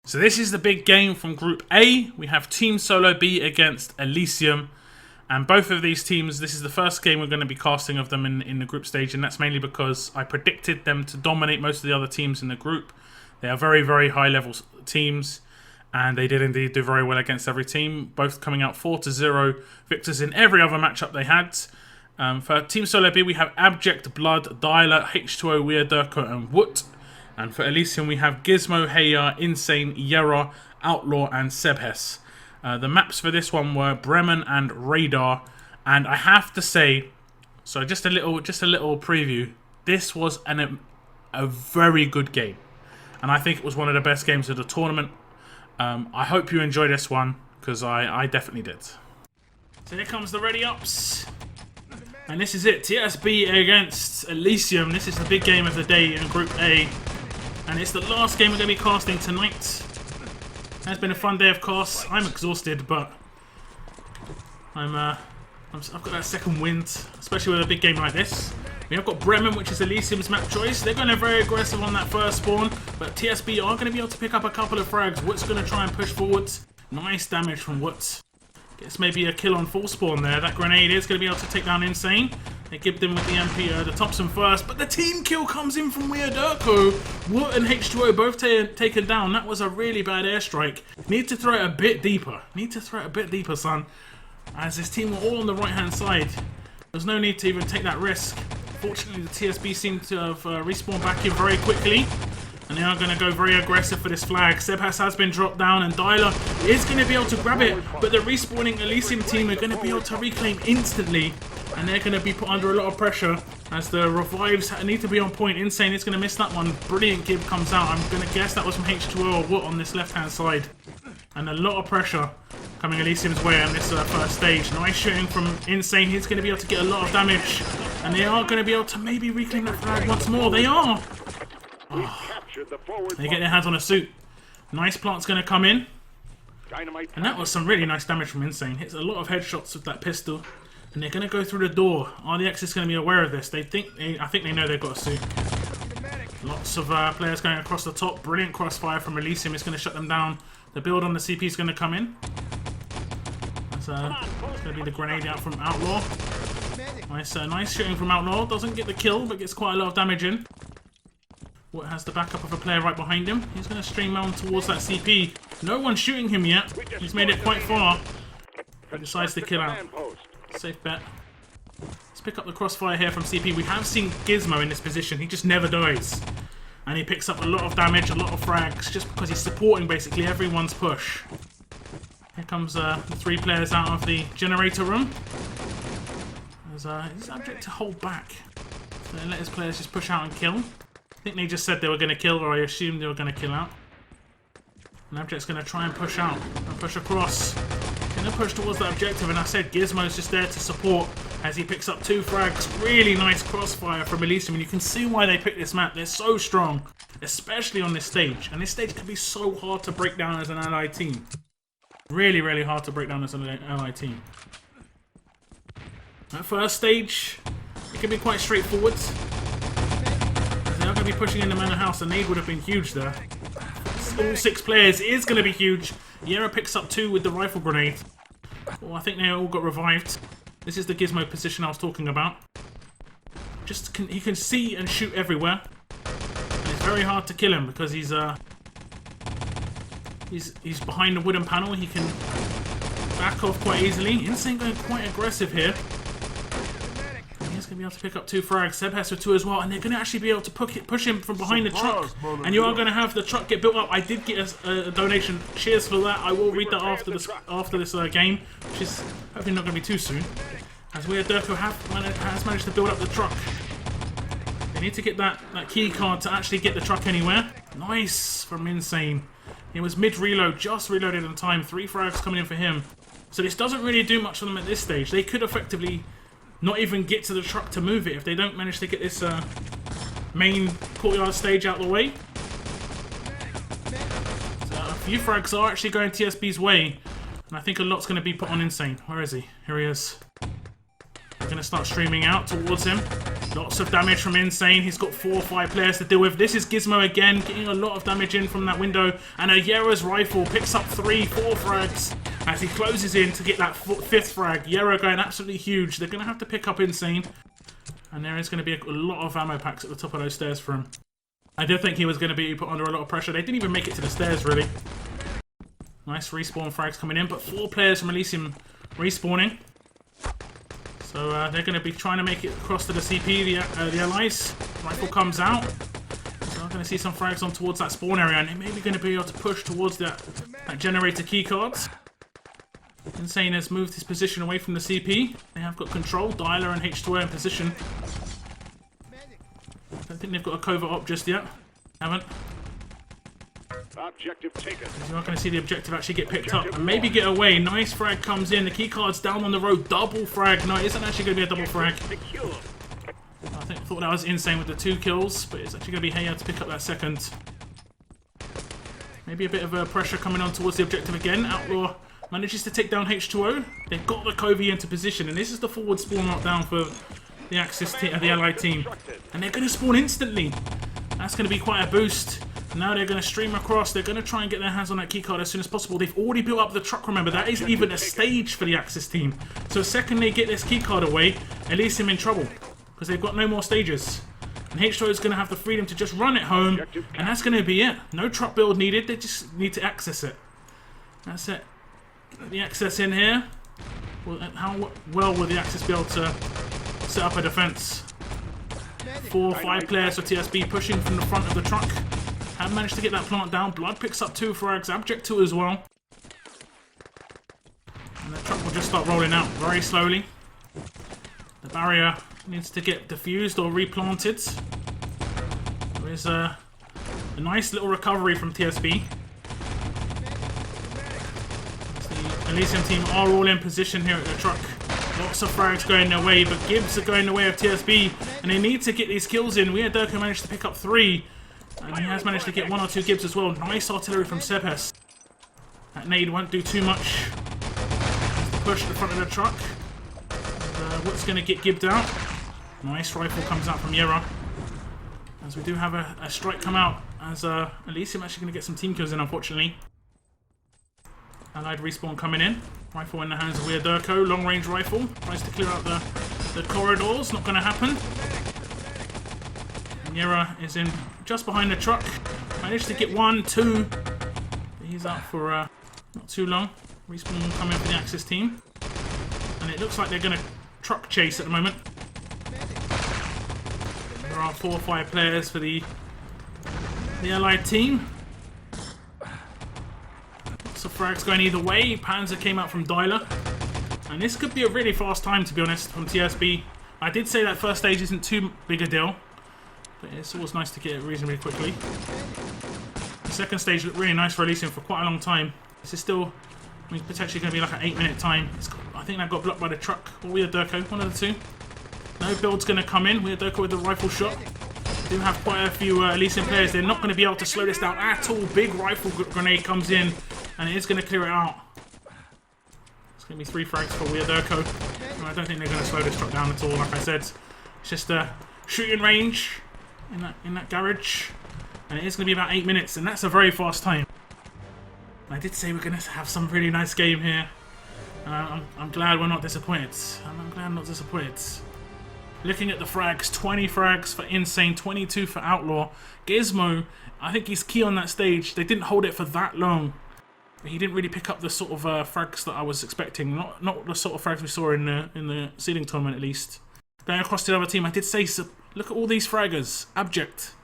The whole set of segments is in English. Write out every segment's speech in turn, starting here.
So this is the big game from Group A. We have Team Solo B against ELYSIUM. And both of these teams, this is the first game we're going to be casting of them in the group stage. And that's mainly because I predicted them to dominate most of the other teams in the group. They are very, very high level teams. And they did indeed do very well against every team. Both coming out 4-0 victors in every other matchup they had. For Team Solo B, we have Abject, Blood, Dialer, H2O, Weirdirko, and Woot. And for ELYSIUM, we have Gizmo, Heya, Insane, Yera, Outlaw, and Sebhes. The maps for this one were Bremen and Radar. And I have to say, so just a little preview. This was a very good game, and I think it was one of the best games of the tournament. I hope you enjoy this one, because I definitely did. So here comes the ready ups. And this is it, TSB against ELYSIUM. This is the big game of the day in Group A. And it's the last game we're going to be casting tonight. It's been a fun day of casts. I'm exhausted, but I've got that second wind, especially with a big game like this. We have got Bremen, which is ELYSIUM's map choice. They're going to be very aggressive on that first spawn, but TSB are going to be able to pick up a couple of frags. Woot's going to try and push forwards. Nice damage from Woot. Gets maybe a kill on full spawn there. That grenade is going to be able to take down Insane. They give them with the MP, the Thompson first, but the team kill comes in from Weirdirko. Woot and H2O both taken down. That was a really bad airstrike. Need to throw it a bit deeper. Need to throw it a bit deeper, son. As this team were all on the right-hand side. There's no need to even take that risk. Fortunately, the TSB seem to have respawned back in very quickly. And they are going to go very aggressive for this flag. Sebhes has been dropped down, and Dialer is going to be able to grab it. But the respawning ELYSIUM team are going to be able to reclaim instantly. And they're going to be put under a lot of pressure as the revives need to be on point. Insane is going to miss that one. Brilliant Gib comes out. I'm going to guess that was from H2O or Woot on this left-hand side. And a lot of pressure coming ELYSIUM's way on this first stage. Nice shooting from Insane. He's going to be able to get a lot of damage. And they are going to be able to maybe reclaim that flag once more. They are! Oh. They get their hands on a suit. Nice plant's going to come in. And that was some really nice damage from Insane. Hits a lot of headshots with that pistol. And they're going to go through the door. RDX is going to be aware of this. I think they know they've got a suit. Lots of players going across the top. Brilliant crossfire from ELYSIUM. It's going to shut them down. The build on the CP is going to come in. It's going to be the grenade out from Outlaw. Nice shooting from Outlaw. Doesn't get the kill, but gets quite a lot of damage in. Woot has the backup of a player right behind him. He's going to stream on towards that CP. No one's shooting him yet. He's made it quite far. He decides to kill out. Safe bet. Let's pick up the crossfire here from CP. We have seen Gizmo in this position. He just never dies. And he picks up a lot of damage, a lot of frags, just because he's supporting basically everyone's push. Here comes the three players out of the generator room. He's Abject to hold back. So they let his players just push out and kill. I think they just said they were going to kill, or I assumed they were going to kill out. And Abject's going to try and push out, and push across. Going to push towards that objective, and I said Gizmo's just there to support as he picks up two frags. Really nice crossfire from ELYSIUM, and you can see why they picked this map. They're so strong, especially on this stage. And this stage can be so hard to break down as an allied team. Really, really hard to break down as an allied team. That first stage, it can be quite straightforward. They're going to be pushing in the manor house. The nade would have been huge there. All six players is going to be huge. Yera picks up two with the rifle grenade. Oh, I think they all got revived. This is the Gizmo position I was talking about. He can see and shoot everywhere. And it's very hard to kill him because he's behind the wooden panel. He can back off quite easily. Insane going quite aggressive here. He's going to be able to pick up two frags. Sebhes with two as well. And they're going to actually be able to push him from behind the truck. And you are going to have the truck get built up. I did get a donation. Cheers for that. I will read that after this game. Which is hopefully not going to be too soon. As Weirdirko has managed to build up the truck. They need to get that key card to actually get the truck anywhere. Nice from Insane. It was mid-reload. Just reloaded in time. 3 frags coming in for him. So this doesn't really do much for them at this stage. They could effectively not even get to the truck to move it if they don't manage to get this main courtyard stage out of the way. So a few frags are actually going TSB's way, and I think a lot's going to be put on Insane. Where is he? Here he is. They're going to start streaming out towards him. Lots of damage from Insane. He's got 4 or 5 players to deal with. This is Gizmo again, getting a lot of damage in from that window. And Yera's rifle picks up 3, 4 frags as he closes in to get that 5th frag. Yera going absolutely huge. They're going to have to pick up Insane. And there is going to be a lot of ammo packs at the top of those stairs for him. I did think he was going to be put under a lot of pressure. They didn't even make it to the stairs, really. Nice respawn frags coming in, but 4 players from ELYSIUM respawning. So they're going to be trying to make it across to the CP, the allies. Rifle comes out. So I'm going to see some frags on towards that spawn area, and they may be going to be able to push towards that generator keycards. Insane has moved his position away from the CP. They have got control. Dialer and H2O in position. Don't think they've got a covert op just yet. Haven't. Objective taken. You're not going to see the objective actually get picked up and maybe get away. Nice frag comes in. The keycard's down on the road. Double frag. No, it isn't actually going to be a double frag. I thought that was Insane with the 2 kills, but it's actually going to be Heya to pick up that 2nd. Maybe a bit of pressure coming on towards the objective again. Outlaw manages to take down H2O. They've got the Covey into position, and this is the forward spawn knockdown for the Axis team, the Allied team. And they're going to spawn instantly. That's going to be quite a boost. Now they're going to stream across. They're going to try and get their hands on that keycard as soon as possible. They've already built up the truck, remember. That isn't even a stage for the Axis team. So the second they get this keycard away, ELYSIUM in trouble. Because they've got no more stages. And H2O is going to have the freedom to just run it home. And that's going to be it. No truck build needed. They just need to access it. That's it. Get the access in here. Well, how well will the Axis be able to set up a defense? 4 or 5 players for TSB pushing from the front of the truck. Have managed to get that plant down. Blood picks up 2 frags. Abject 2 as well. And the truck will just start rolling out very slowly. The barrier needs to get diffused or replanted. There is a nice little recovery from TSB. The ELYSIUM team are all in position here at the truck. Lots of frags going their way, but Gibbs are going the way of TSB. And they need to get these kills in. Weirderko managed to pick up 3. And he has managed to get 1 or 2 Gibbs as well. Nice artillery from Sebes. That nade won't do too much. Push at the front of the truck. What's going to get gibbed out? Nice rifle comes out from Yera. As we do have a strike come out. As ELYSIUM actually going to get some team kills in, unfortunately. Allied respawn coming in. Rifle in the hands of Weirderko. Long range rifle. Tries to clear out the corridors. Not going to happen. Yera is in just behind the truck. Managed to get 1, 2. But he's out for not too long. Respawn coming for the Axis team. And it looks like they're going to truck chase at the moment. There are 4 or 5 players for the Allied team. Lots of frags going either way. Panzer came out from Dialer. And this could be a really fast time, to be honest, from TSB. I did say that first stage isn't too big a deal. But it's always nice to get it reasonably quickly. The second stage looked really nice for ELYSIUM for quite a long time. This is still, I mean, potentially going to be like an 8-minute time. I think that got blocked by the truck or Weirderko, one of the 2. No build's going to come in. Weirderko with the rifle shot. Do have quite a few ELYSIUM players. They're not going to be able to slow this down at all. Big rifle grenade comes in and it is going to clear it out. It's going to be 3 frags for Weirderko. I don't think they're going to slow this truck down at all. Like I said, it's just a shooting range in that garage, and it is going to be about 8 minutes, and that's a very fast time. I did say we're going to have some really nice game here. I'm glad we're not disappointed. I'm glad I'm not disappointed. Looking at the frags, 20 frags for Insane, 22 for Outlaw. Gizmo, I think he's key on that stage. They didn't hold it for that long. He didn't really pick up the sort of frags that I was expecting. Not the sort of frags we saw in the seeding tournament, at least. Going across to the other team, I did say, so look at all these fraggers. Abject.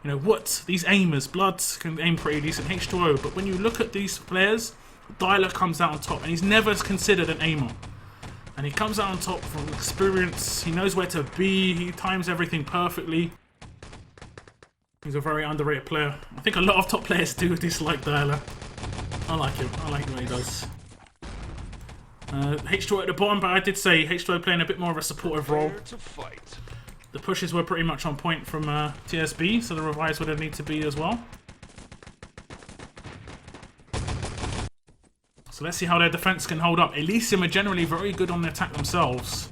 You know, what? These aimers. Blood can aim pretty decent. H2O. But when you look at these players, Dialer comes out on top. And he's never considered an aimer. And he comes out on top from experience. He knows where to be. He times everything perfectly. He's a very underrated player. I think a lot of top players do dislike Dialer. I like him. I like what he does. H2O at the bottom, but I did say H2O playing a bit more of a supportive role. The pushes were pretty much on point from TSB, so the revives would need to be as well. So let's see how their defense can hold up. ELYSIUM are generally very good on the attack themselves.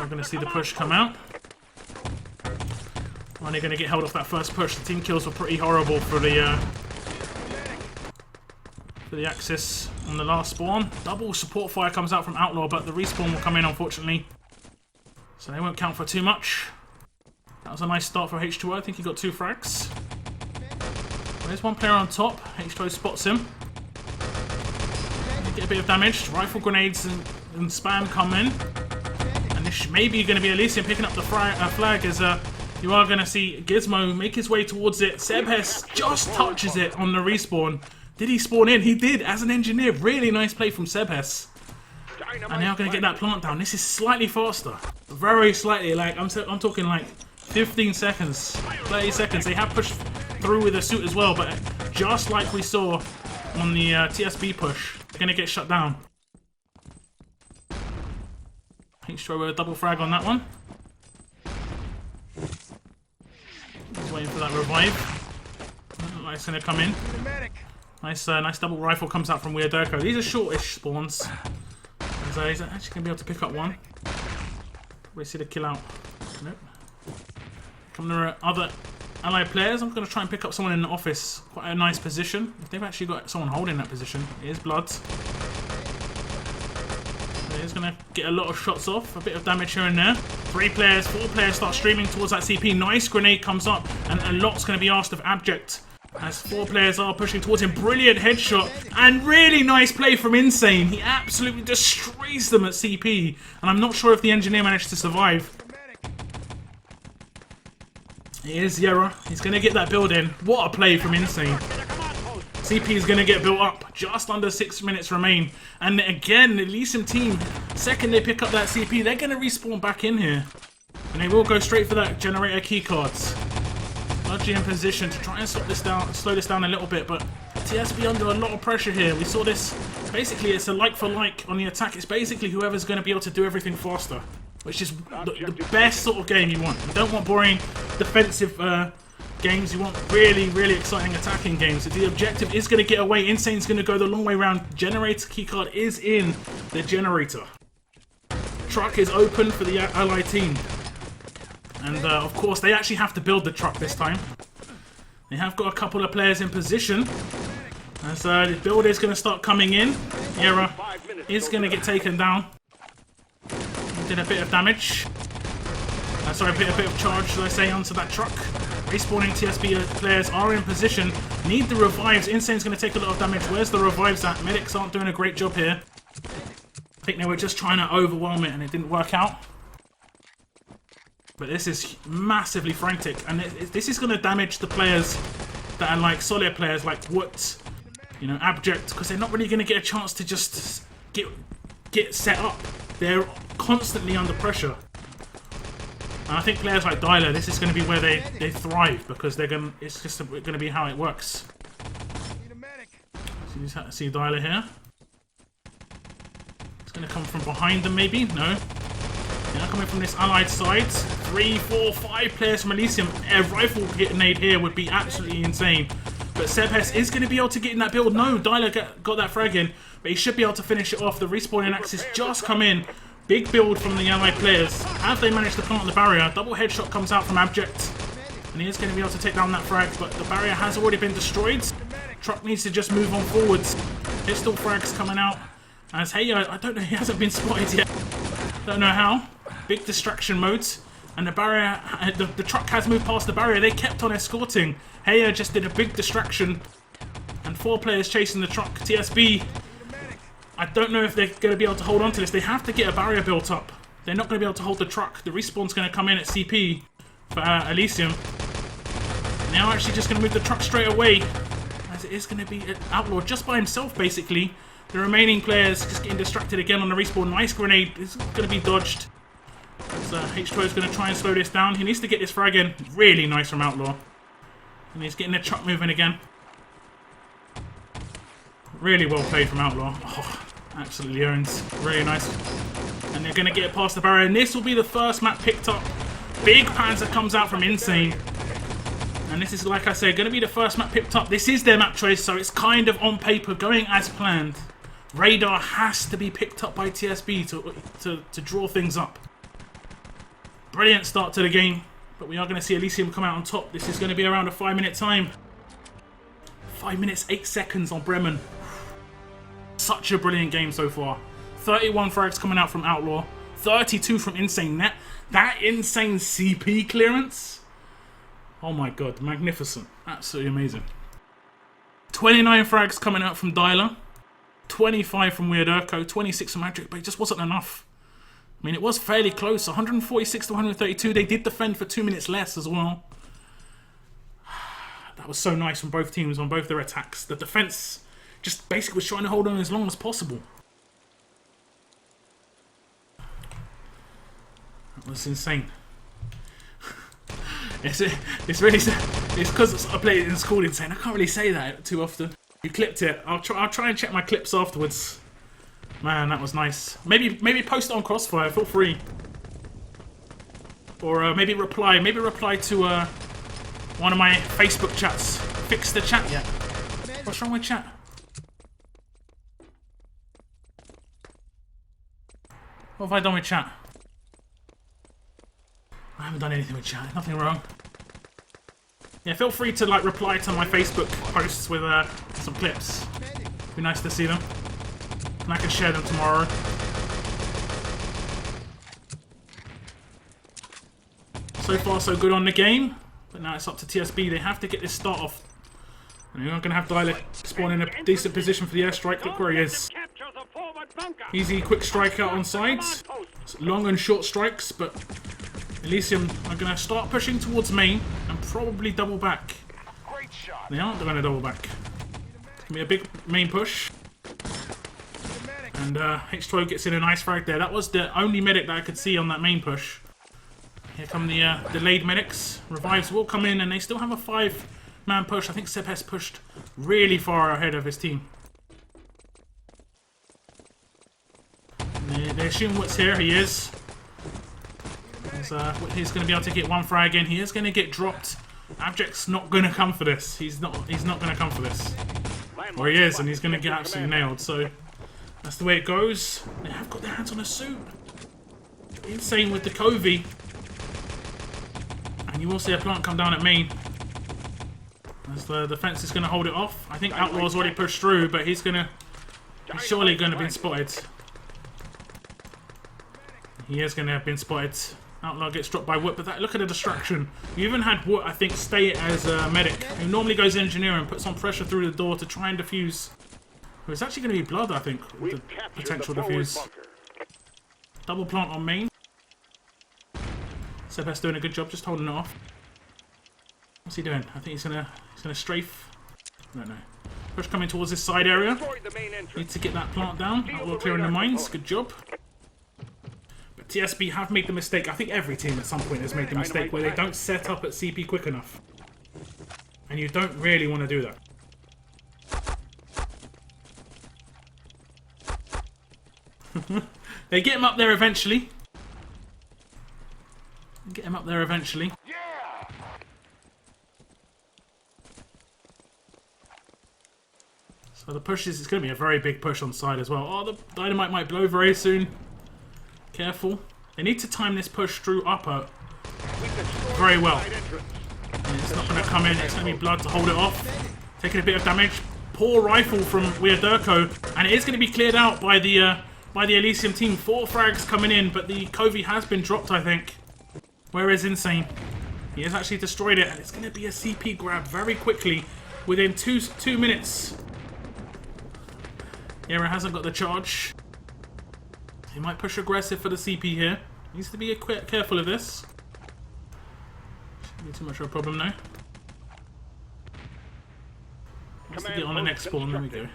going to see the push come out. Are they going to get held off that first push? The team kills were pretty horrible for the Axis on the last spawn. Double support fire comes out from Outlaw, but the respawn will come in, unfortunately. So they won't count for too much. That was a nice start for H2O. I think he got 2 frags. There's one player on top. H2O spots him. They get a bit of damage. Rifle grenades and spam come in. And this may be going to be ELYSIUM picking up the flag as you are going to see Gizmo make his way towards it. Sebhes just touches it on the respawn. Did he spawn in? He did, as an engineer. Really nice play from Sebhes. And now going to get that plant down. This is slightly faster. Very slightly. Like I'm talking like 15 seconds, 30 seconds. They have pushed through with a suit as well, but just like we saw on the TSB push, they're going to get shut down. H2O with a double frag on that one. He's waiting for that revive. Doesn't look like it's going to come in. Nice double rifle comes out from Weirdirko. These are shortish spawns. So he's actually going to be able to pick up one. We see the kill out. Nope. Come the other allied players. I'm going to try and pick up someone in the office. Quite a nice position. If they've actually got someone holding that position, it is Bloods. He's going to get a lot of shots off. A bit of damage here and there. 3 players, 4 players start streaming towards that CP. Nice grenade comes up. And a lot's going to be asked of Abject. As 4 players are pushing towards him. Brilliant headshot. And really nice play from Insane. He absolutely destroys them at CP. And I'm not sure if the engineer managed to survive. Here's Yera. He's going to get that build in. What a play from Insane. CP is going to get built up. Just under 6 minutes remain. And again, the ELYSIUM team, second they pick up that CP, they're going to respawn back in here. And they will go straight for that generator keycards. Dodgy in position to try and slow this down a little bit, but TSB under a lot of pressure here. We saw this, basically it's a like for like on the attack. It's basically whoever's going to be able to do everything faster, which is the best sort of game you want. You don't want boring defensive games, you want really, really exciting attacking games. If the objective is going to get away, Insane's going to go the long way around. Generator keycard is in the generator. Truck is open for the ally team. And of course, they actually have to build the truck this time. They have got a couple of players in position. As the build is going to start coming in. Yera is going to get taken down. Did a bit of damage. Sorry, a bit of charge, should I say, onto that truck. Respawning TSB players are in position. Need the revives. Insane's going to take a lot of damage. Where's the revives at? Medics aren't doing a great job here. I think they were just trying to overwhelm it and it didn't work out. But this is massively frantic, and this is going to damage the players that are like solid players, like Woot, you know, Abject, because they're not really going to get a chance to just get set up. They're constantly under pressure. And I think players like Dyler, this is going to be where they thrive, because it's just going to be how it works. See Dyler here. It's going to come from behind them, maybe? No. Now coming from this allied side, 3, 4, 5 players from ELYSIUM. A rifle grenade here would be absolutely insane. But Sebhes is going to be able to get in that build. No, Dyler got that frag in, but he should be able to finish it off. The respawning axis just come in. Big build from the allied players. Have they managed to plant the barrier? Double headshot comes out from Abject. And he is going to be able to take down that frag, but the barrier has already been destroyed. Truck needs to just move on forwards. Pistol frags coming out. As hey, I don't know, he hasn't been spotted yet. Don't know how. Big distraction modes, and the barrier, the truck has moved past the barrier. They kept on escorting. Heya just did a big distraction, and 4 players chasing the truck. TSB, I don't know if they're going to be able to hold on to this. They have to get a barrier built up. They're not going to be able to hold the truck. The respawn's going to come in at CP for ELYSIUM. Now actually just going to move the truck straight away, as it is going to be an Outlaw just by himself, basically. The remaining players just getting distracted again on the respawn. Nice grenade. It's going to be dodged. H2O is going to try and slow this down. He needs to get this frag in. Really nice from Outlaw. And he's getting the truck moving again. Really well played from Outlaw. Oh, absolutely owns. Really nice. And they're going to get it past the barrier. And this will be the first map picked up. Big Panzer comes out from Insane. And this is, like I said, going to be the first map picked up. This is their map choice, so it's kind of on paper going as planned. Radar has to be picked up by TSB to draw things up. Brilliant start to the game. But we are going to see ELYSIUM come out on top. This is going to be around a 5-minute time. 5 minutes, 8 seconds on Bremen. Such a brilliant game so far. 31 frags coming out from Outlaw. 32 from Insane. That insane CP clearance. Oh my god, magnificent. Absolutely amazing. 29 frags coming out from Dialer. 25 from Weird Urko. 26 from Magic, but it just wasn't enough. I mean, it was fairly close. 146 to 132. They did defend for 2 minutes less as well. That was so nice from both teams on both their attacks. The defense just basically was trying to hold on as long as possible. That was insane. It's because I played it in school insane. I can't really say that too often. You clipped it. I'll try and check my clips afterwards. Man, that was nice. Maybe post it on Crossfire. Feel free. Or maybe reply to one of my Facebook chats. Fix the chat yet? What's wrong with chat? What have I done with chat? I haven't done anything with chat. Nothing wrong. Yeah, feel free to like reply to my Facebook posts with some clips. It'd be nice to see them. And I can share them tomorrow. So far so good on the game. But now it's up to TSB. They have to get this start off. And you're not going to have Dialer spawn in a decent position for the airstrike. Look where he is. Easy quick strike out on sides. It's long and short strikes, but ELYSIUM are going to start pushing towards main and probably double back. They aren't going to double back. It's going to be a big main push. And H12 gets in a nice frag there. That was the only medic that I could see on that main push. Here come the delayed medics. Revives will come in and they still have a 5-man push. I think Seb has pushed really far ahead of his team. They assume what's here. He is. He's going to be able to get one frag in. He is going to get dropped. Abject's not going to come for this. He's not going to come for this. Or he is, and he's going to get absolutely nailed. So that's the way it goes. They have got their hands on a suit. Insane with the Covey. And you will see a plant come down at main. As the defense is going to hold it off. I think Outlaw's already pushed through, but he's surely going to have been spotted. He is going to have been spotted. Outlaw gets dropped by Wood, but look at the distraction. You even had Wood, I think, stay as a medic, who normally goes engineer and puts on pressure through the door to try and defuse. It's actually going to be Blood, I think, with the potential defuse. Double plant on main. Sebas doing a good job, just holding it off. What's he doing? I think he's gonna strafe. No. Push coming towards this side area. Need to get that plant down. Outlaw clearing the mines. Good job. TSB have made the mistake. I think every team at some point has made the mistake where they don't set up at CP quick enough. And you don't really want to do that. They get him up there eventually. So the push is, it's going to be a very big push on side as well. Oh, the dynamite might blow very soon. Careful. They need to time this push through upper very well. And it's not going to come in. It's going to be Blood to hold it off. Taking a bit of damage. Poor rifle from Weird Urko. And it is going to be cleared out by the ELYSIUM team. 4 frags coming in, but the Covey has been dropped, I think. Where is Insane? He has actually destroyed it. And it's going to be a CP grab very quickly within 2 minutes. Era hasn't got the charge. He might push aggressive for the CP here. Needs to be careful of this. Shouldn't be too much of a problem now. Wants to get on the next spawn. There we go.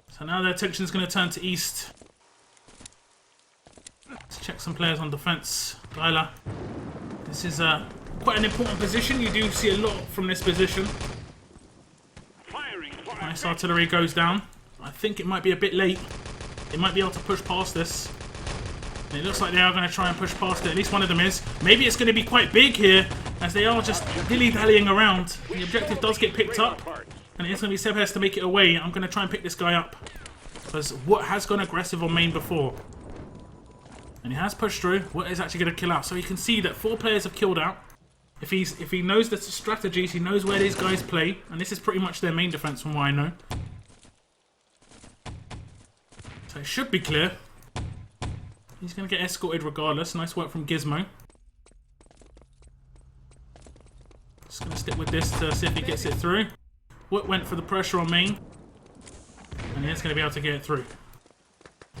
So now their attention is going to turn to east. Let's check some players on defense. Dialer. This is quite an important position. You do see a lot from this position. Nice artillery goes down. I think it might be a bit late. They might be able to push past this. And it looks like they are going to try and push past it. At least one of them is. Maybe it's going to be quite big here, as they are just dilly-dallying around. The objective does get picked up. And it's going to be Sebas to make it away. I'm going to try and pick this guy up. Because What has gone aggressive on main before. And he has pushed through. What is actually going to kill out? So you can see that 4 players have killed out. If he knows the strategies, he knows where these guys play. And this is pretty much their main defense from what I know. So it should be clear. He's going to get escorted regardless. Nice work from Gizmo. Just going to stick with this to see if he gets it through. Woot went for the pressure on main. And he's going to be able to get it through.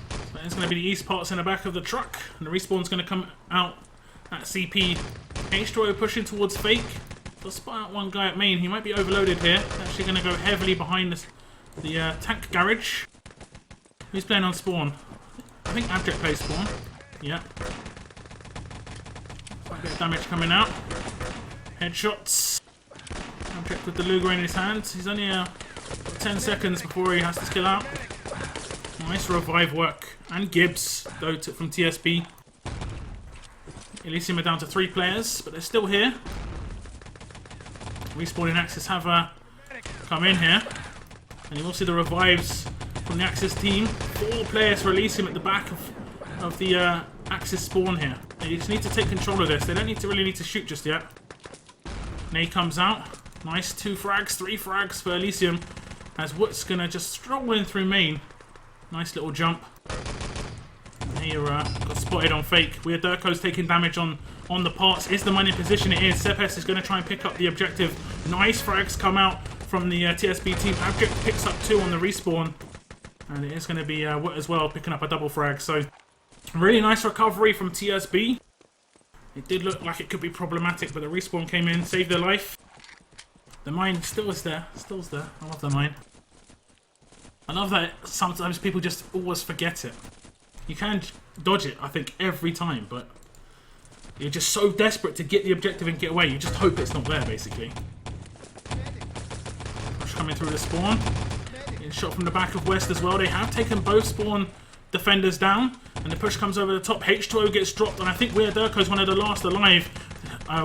So there's going to be the east parts in the back of the truck. And the respawn's going to come out at CP. H2O pushing towards Fake. They'll spot out one guy at main. He might be overloaded here. Actually going to go heavily behind the tank garage. Who's playing on spawn? I think Abject plays spawn. Yeah. Quite a bit of damage coming out. Headshots. Abject with the Luger in his hand. He's only 10 seconds before he has to skill out. Nice revive work. And Gibbs, though, from TSB. ELYSIUM are down to 3 players, but they're still here. Respawning Axis have come in here. And you will see the revives from the Axis team. 4 players for ELYSIUM at the back of the Axis spawn here. They just need to take control of this. They don't really need to shoot just yet. Nade comes out. Nice 2 frags, 3 frags for ELYSIUM. As Woot's going to just stroll in through main. Nice little jump. Here got spotted on Fake. Weird Durko's taking damage on the parts. Is the money position? It is. Sepes is going to try and pick up the objective. Nice frags come out from the TSB team. Abject picks up 2 on the respawn. And it is going to be Woot as well picking up a double frag. So really nice recovery from TSB. It did look like it could be problematic, but the respawn came in, saved their life. The mine still is there. Still's there. I love the mine. I love that sometimes people just always forget it. You can dodge it, I think, every time, but you're just so desperate to get the objective and get away. You just hope it's not there, basically. Push coming through the spawn. Getting shot from the back of West as well. They have taken both spawn defenders down, and the push comes over the top. H2O gets dropped, and I think Weird Durko's one of the last alive.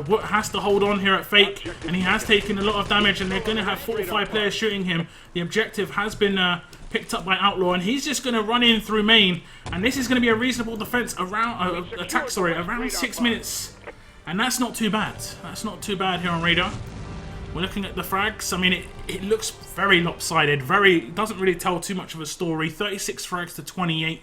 Woot has to hold on here at Fake, and he has taken a lot of damage, and they're going to have 4 or 5 players shooting him. The objective has been picked up by Outlaw, and he's just going to run in through main, and this is going to be a reasonable defense around around 6 minutes, and that's not too bad. That's not too bad here on Radar. We're looking at the frags. I mean, it looks very lopsided. It doesn't really tell too much of a story. 36 frags to 28,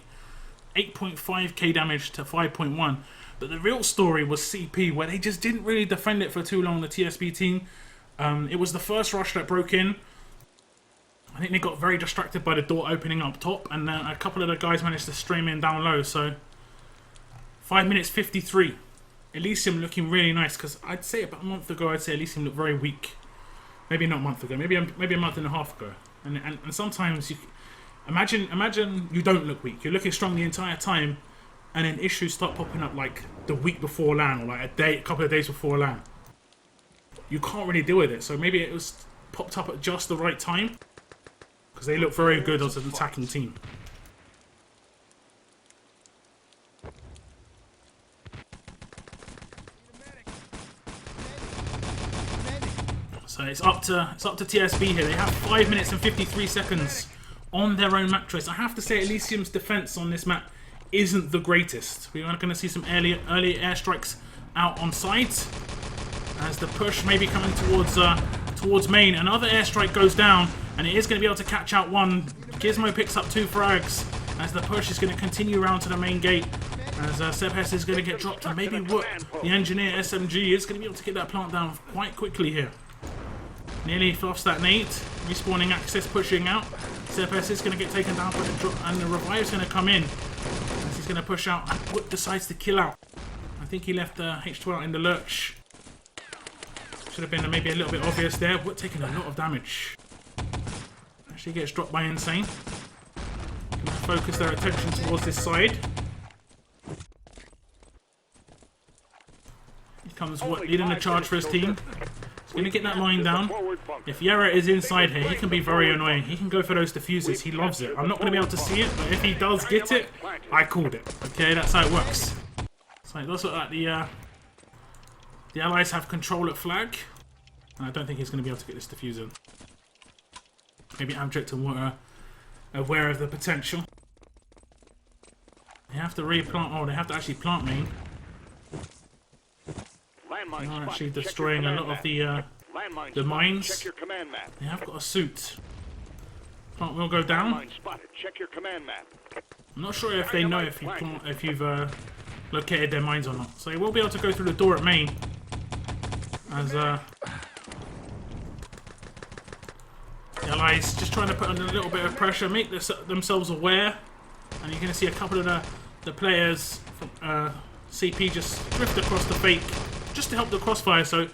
8.5k damage to 5.1. But the real story was CP, where they just didn't really defend it for too long, the TSB team. It was the first rush that broke in. I think they got very distracted by the door opening up top, and a couple of the guys managed to stream in down low. So 5 minutes 53. ELYSIUM looking really nice, because I'd say about a month ago, I'd say ELYSIUM looked very weak. Maybe not a month ago, maybe a month and a half ago. And sometimes you imagine you don't look weak. You're looking strong the entire time, and then issues start popping up like the week before LAN, or like a couple of days before LAN. You can't really deal with it. So maybe it was popped up at just the right time, because they look very good as an attacking team. So it's up to TSB here. They have 5 minutes and 53 seconds on their own map choice. I have to say, ELYSIUM's defense on this map isn't the greatest. We are going to see some early airstrikes out on site as the push may be coming towards main. Another airstrike goes down, and it is going to be able to catch out one. Gizmo picks up 2 frags as the push is going to continue around to the main gate. As Sebes is going to get dropped, and maybe Woot, the engineer SMG, is going to be able to get that plant down quite quickly here. Nearly fluffs that nade. Respawning Axis pushing out. Sebes is going to get taken down, and the revive is going to come in as he's going to push out. And Woot decides to kill out. I think he left H2 out in the lurch. Should have been maybe a little bit obvious there. Woot taking a lot of damage. Actually gets dropped by Insane. Focus their attention towards this side. Here comes Woot leading the charge for his team. He's going to get that line down. If Yara is inside here, he can be very annoying. He can go for those diffusers. He loves it. I'm not going to be able to see it, but if he does get it, I called it. Okay, that's how it works. So it does look like the allies have control at flag. And I don't think he's going to be able to get this diffuser. Maybe Abject and Woot are aware of the potential. They have to replant. Oh, they have to actually plant main. They are actually destroying a lot of the mines. They have got a suit. Plant will go down. I'm not sure if they know if you've located their mines or not. So they will be able to go through the door at main. As the Allies just trying to put under a little bit of pressure, make themselves aware. And you're going to see a couple of the players from CP just drift across the fake just to help the crossfire. So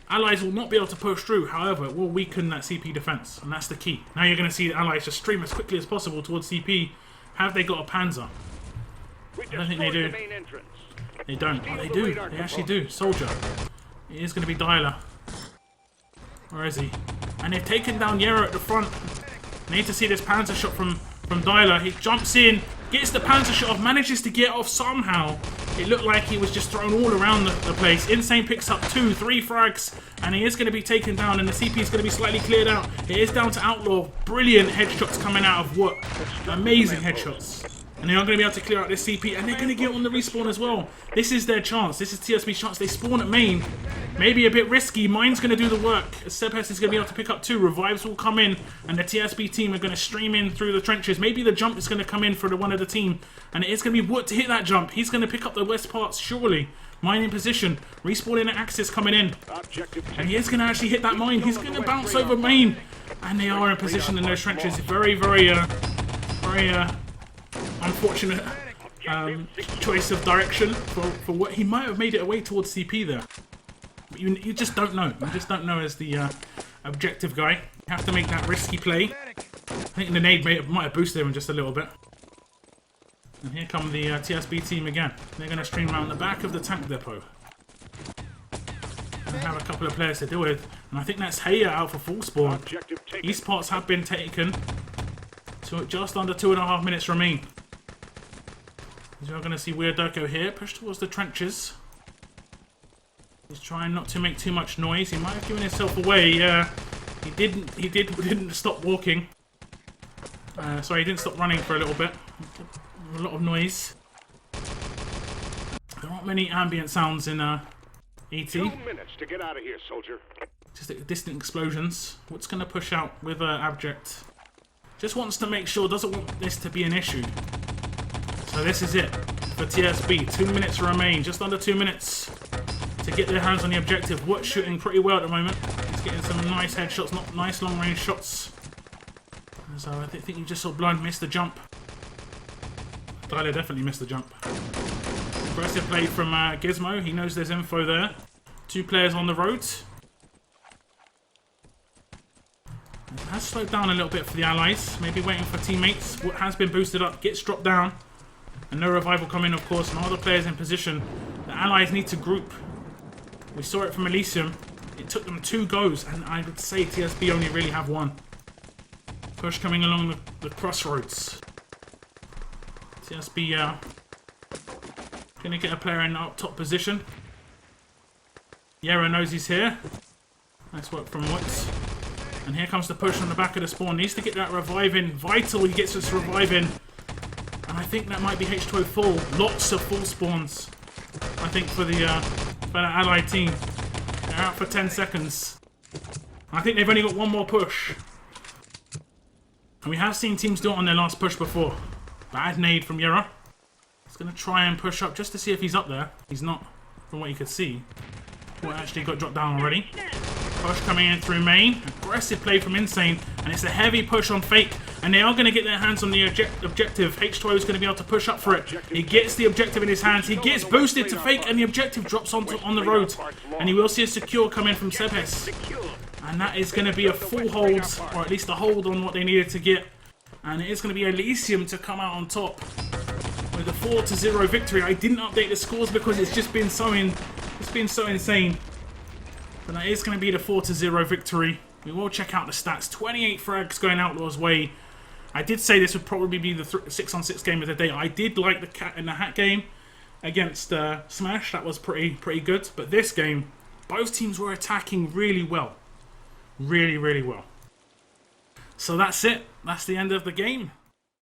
Allies will not be able to push through. However, it will weaken that CP defense, and that's the key. Now you're going to see the Allies just stream as quickly as possible towards CP. Have they got a Panzer? I don't think they do. They don't. Oh, they do. They actually do. Soldier. It is going to be Dialer. Where is he? And they've taken down Yera at the front. They need to see this Panzer shot from Dialer. He jumps in, gets the Panzer shot off, manages to get off somehow. It looked like he was just thrown all around the place. Insane picks up 2, 3 frags, and he is going to be taken down, and the CP is going to be slightly cleared out. It is down to Outlaw. Brilliant headshots coming out of what? Amazing headshots. And they are going to be able to clear out this CP, and they're going to get on the respawn as well. This is their chance. This is TSB's chance. They spawn at main. Maybe a bit risky. Mine's going to do the work. Sebes is going to be able to pick up 2. Revives will come in, and the TSB team are going to stream in through the trenches. Maybe the jump is going to come in for one of the team, and it is going to be Wood to hit that jump. He's going to pick up the west parts, surely. Mine in position. Respawning at Axis coming in. And he is going to actually hit that mine. He's going to bounce over main. And they are in position in those trenches. Very, very unfortunate choice of direction for what he might have made it away towards CP there. But you just don't know. You just don't know as the objective guy. You have to make that risky play. I think the nade might have boosted him just a little bit. And here come the TSB team again. They're going to stream around the back of the tank depot. They have a couple of players to deal with. And I think that's Haya out for full spawn. East parts have been taken. Just under 2.5 minutes remain. You're going to see Weird Durko here. Push towards the trenches. He's trying not to make too much noise. He might have given himself away. He didn't stop walking. Sorry, he didn't stop running for a little bit. A lot of noise. There aren't many ambient sounds in ET. 2 minutes to get out of here, soldier. Just distant explosions. What's going to push out with Abject? Just wants to make sure, doesn't want this to be an issue. So this is it for TSB. 2 minutes remain, just under 2 minutes to get their hands on the objective. Wood's shooting pretty well at the moment. He's getting some nice headshots, not nice long range shots. So I think you just saw Blind miss the jump. Tyler definitely missed the jump. Aggressive play from Gizmo. He knows there's info there. 2 players on the road. It has slowed down a little bit for the Allies. Maybe waiting for teammates. What has been boosted up gets dropped down. And no revival come in, of course. No other players in position. The Allies need to group. We saw it from ELYSIUM. It took them 2 goes. And I would say TSB only really have 1. Push coming along the crossroads. TSB going to get a player in up top position. Yera knows he's here. Nice work from Woods. And here comes the push on the back of the spawn. Needs to get that revive in. Vital, he gets this revive in. And I think that might be H2O full. Lots of full spawns, I think, for the Allied team. They're out for 10 seconds. I think they've only got 1 more push. And we have seen teams do it on their last push before. Bad nade from Yera. He's going to try and push up just to see if he's up there. He's not, from what you could see. Well, actually got dropped down already. Push coming in through main. Aggressive play from Insane. And it's a heavy push on Fake. And they are going to get their hands on the objective. H2O is going to be able to push up for it. He gets the objective in his hands. He gets boosted to Fake. And the objective drops on the road. And he will see a secure come in from Sebes. And that is going to be a full hold. Or at least a hold on what they needed to get. And it is going to be ELYSIUM to come out on top with a 4-0 victory. I didn't update the scores because it's just been so insane. But that is going to be the 4-0 victory. We will check out the stats. 28 frags going Outlaw's way. I did say this would probably be the 6-on-6 game of the day. I did like the Cat in the Hat game against Smash. That was pretty good. But this game, both teams were attacking really well. Really well. So that's it. That's the end of the game.